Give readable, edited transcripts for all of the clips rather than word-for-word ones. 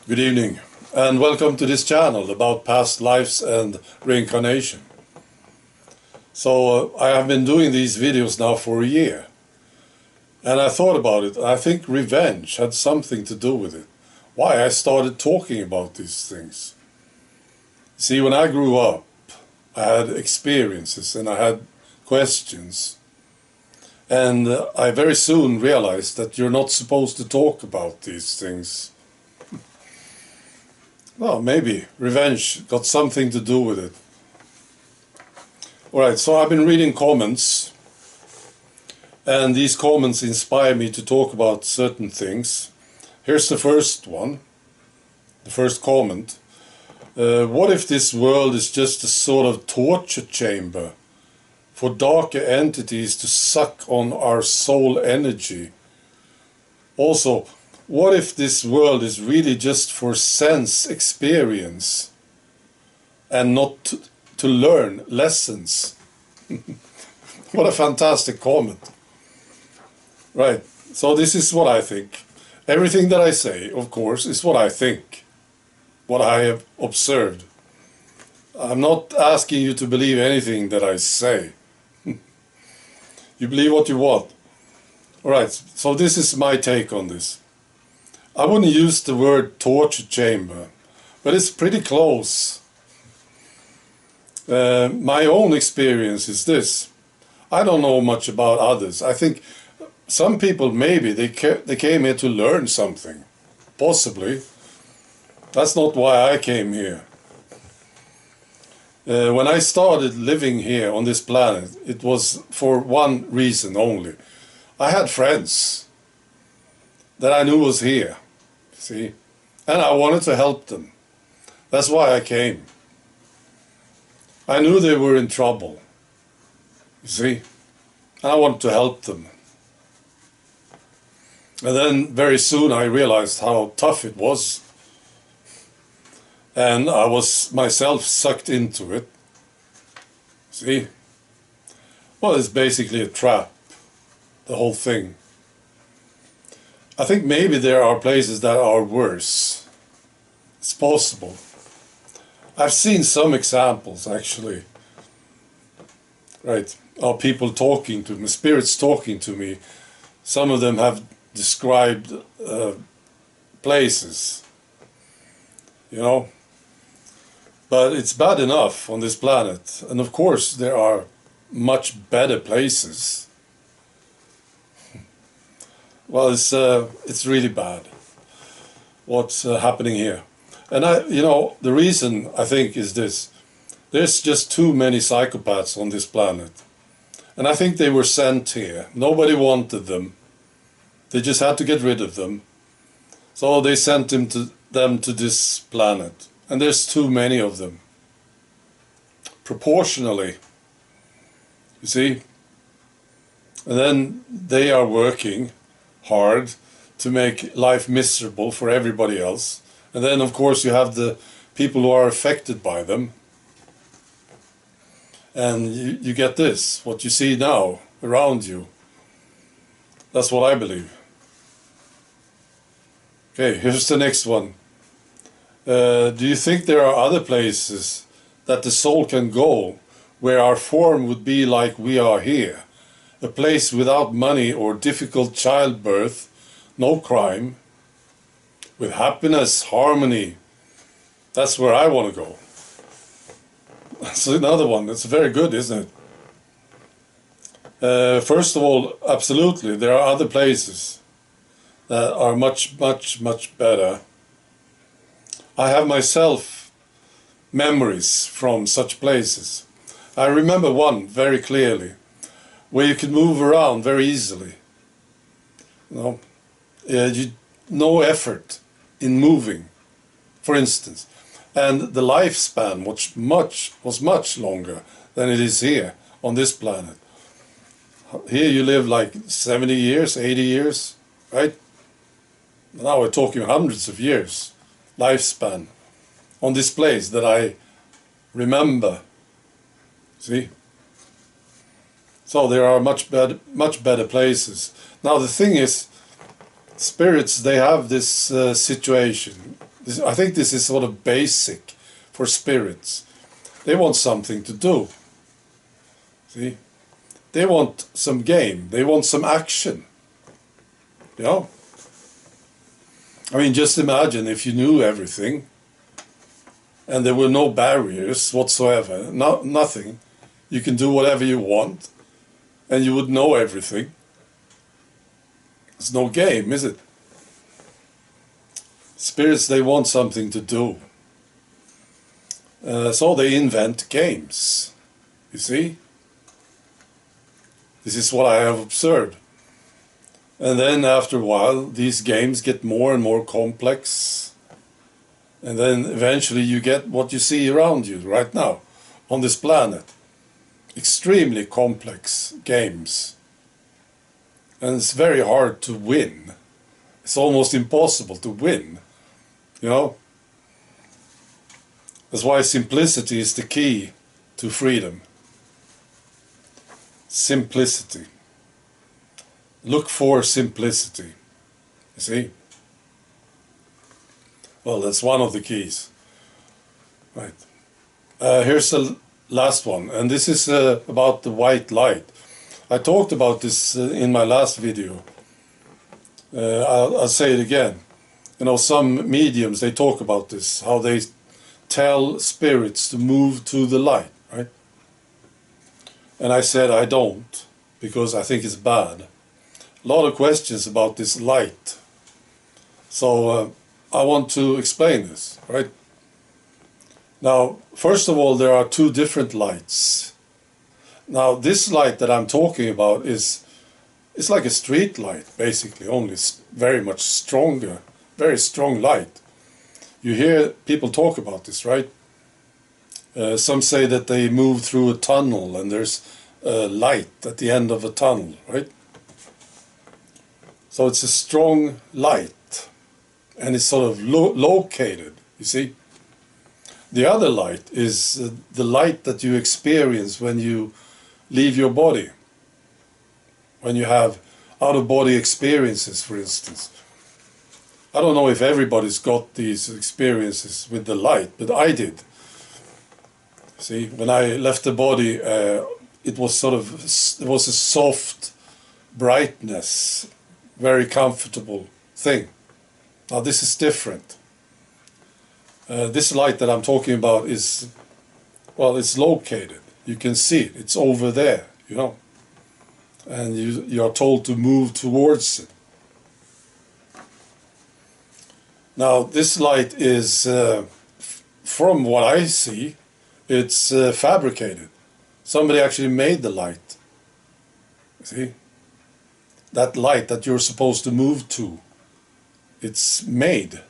Good evening, and welcome to this channel about past lives and reincarnation. So I have been doing these videos now for a year, and I thought about it. I think revenge had something to do with it. Why I started talking about these things. See, when I grew up, I had experiences and I had questions. And I very soon realized that you're not supposed to talk about these things. Well, maybe revenge got something to do with it. Alright, so I've been reading comments, and these comments inspire me to talk about certain things. Here's the first one, the first comment. What if this world is just a sort of torture chamber for darker entities to suck on our soul energy? Also, what if this world is really just for sense experience and not to learn lessons? What a fantastic comment. Right, so this is what I think. Everything that I say, of course, is what I think, what I have observed. I'm not asking you to believe anything that I say. You believe what you want. Alright, so this is my take on this. I wouldn't use the word torture chamber, but it's pretty close. My own experience is this. I don't know much about others. I think some people, maybe, they came here to learn something. Possibly. That's not why I came here. When I started living here on this planet, it was for one reason only. I had friends that I knew was here, see, and I wanted to help them. That's why I came. I knew they were in trouble, you see, and I wanted to help them. And then very soon I realized how tough it was. And I was myself sucked into it. See? Well, it's basically a trap, the whole thing. I think maybe there are places that are worse. It's possible. I've seen some examples, actually. Right, of people talking to me, spirits talking to me. Some of them have described places, you know. But it's bad enough on this planet, and of course there are much better places. Well, it's really bad what's happening here, and the reason I think is this: there's just too many psychopaths on this planet, and I think they were sent here. Nobody wanted them; they just had to get rid of them, so they sent them to this planet. And there's too many of them. Proportionally. You see? And then they are working hard to make life miserable for everybody else. And then, of course, you have the people who are affected by them. And you get this, what you see now around you. That's what I believe. Okay, here's the next one. Do you think there are other places that the soul can go where our form would be like we are here? A place without money or difficult childbirth, no crime, with happiness, harmony. That's where I want to go. That's another one. That's very good, isn't it? First of all, absolutely, there are other places that are much, much, much better. I have myself memories from such places. I remember one very clearly, where you could move around very easily. No effort in moving, for instance. And the lifespan was much longer than it is here on this planet. Here you live like 70 years, 80 years, right? Now we're talking hundreds of years. Lifespan on this place that I remember. See? So there are much better places. Now the thing is, spirits, they have this situation. I think this is sort of basic for spirits. They want something to do. See? They want some game. They want some action. You know? I mean, just imagine if you knew everything and there were no barriers whatsoever, nothing. You can do whatever you want and you would know everything. It's no game, is it? Spirits, they want something to do. So they invent games. You see? This is what I have observed. And then after a while, these games get more and more complex. And then eventually you get what you see around you right now on this planet. Extremely complex games. And it's very hard to win. It's almost impossible to win. You know? That's why simplicity is the key to freedom. Simplicity. Look for simplicity. You see? Well, that's one of the keys. Right. Here's the last one. And this is about the white light. I talked about this in my last video. I'll say it again. You know, some mediums, they talk about this, how they tell spirits to move to the light, right? And I said I don't, because I think it's bad. A lot of questions about this light. So I want to explain this, right? Now, first of all, there are two different lights. Now, this light that I'm talking about it's like a street light, basically, only very much stronger, very strong light. You hear people talk about this, right? Some say that they move through a tunnel and there's a light at the end of a tunnel, right? So it's a strong light and it's sort of located, you see? The other light is the light that you experience when you leave your body. When you have out-of-body experiences, for instance. I don't know if everybody's got these experiences with the light, but I did. See, when I left the body, it was it was a soft brightness, very comfortable thing. Now this is different. This light that I'm talking about is, well, it's located. You can see it. It's over there, you know. And you are told to move towards it. Now this light is, from what I see, it's fabricated. Somebody actually made the light. See? That light that you're supposed to move to, it's made.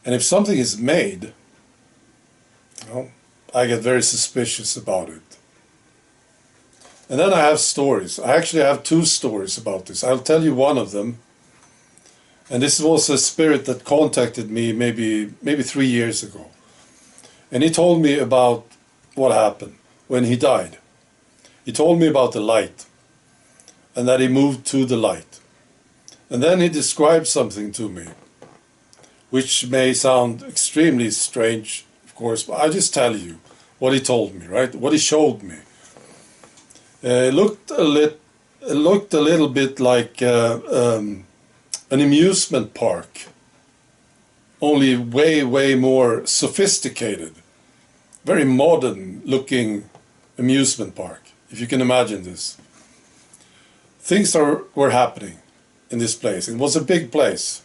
And if something is made, well, I get very suspicious about it. And then I have stories. I actually have two stories about this. I'll tell you one of them. And this was a spirit that contacted me maybe 3 years ago. And he told me about what happened when he died. He told me about the light. And that he moved to the light. And then he described something to me, which may sound extremely strange, of course, but I'll just tell you what he told me, right? What he showed me. It looked a little bit like an amusement park, only way more sophisticated, very modern looking amusement park, if you can imagine this. Things were happening in this place. It was a big place.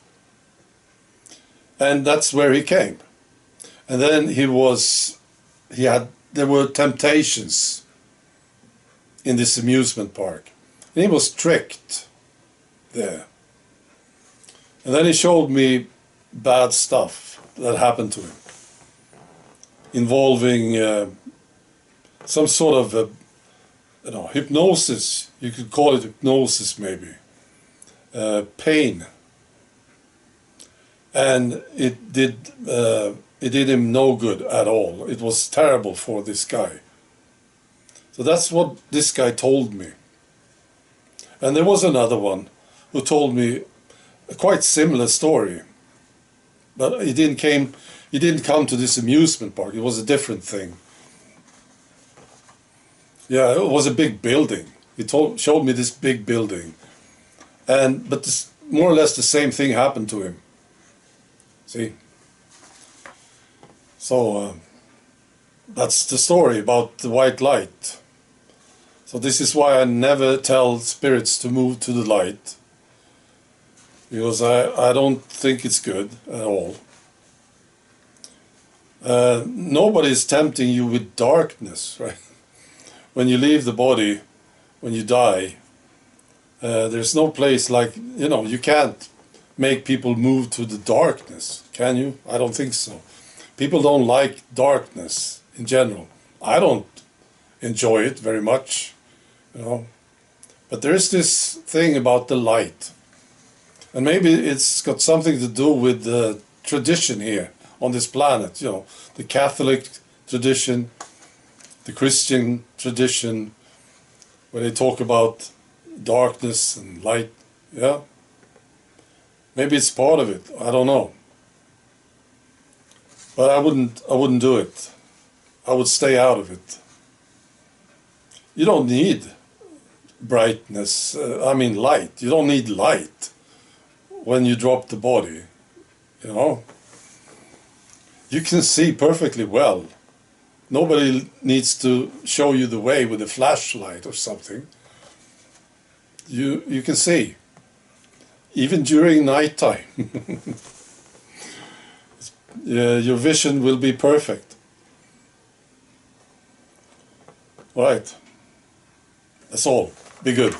And that's where he came. And then there were temptations in this amusement park. And he was tricked there. And then he showed me bad stuff that happened to him, involving some sort of hypnosis. You could call it hypnosis, maybe. Pain. And it did him no good at all. It was terrible for this guy. So that's what this guy told me. And there was another one who told me a quite similar story. But he didn't come to this amusement park. It was a different thing. Yeah, it was a big building. He showed me this big building, but more or less the same thing happened to him. See, so that's the story about the white light. So this is why I never tell spirits to move to the light, because I don't think it's good at all. Nobody is tempting you with darkness, right? When you leave the body, when you die, there's no place like, you can't make people move to the darkness, can you? I don't think so. People don't like darkness in general. I don't enjoy it very much, But there is this thing about the light. And maybe it's got something to do with the tradition here on this planet, the Catholic tradition, the Christian tradition, where they talk about darkness and light. Yeah, maybe it's part of it. I don't know, but I wouldn't do it. I would stay out of it. You don't need brightness. Light. You don't need light when you drop the body. You can see perfectly well. Nobody needs to show you the way with a flashlight or something. You can see, even during nighttime. Your vision will be perfect. All right. That's all. Be good.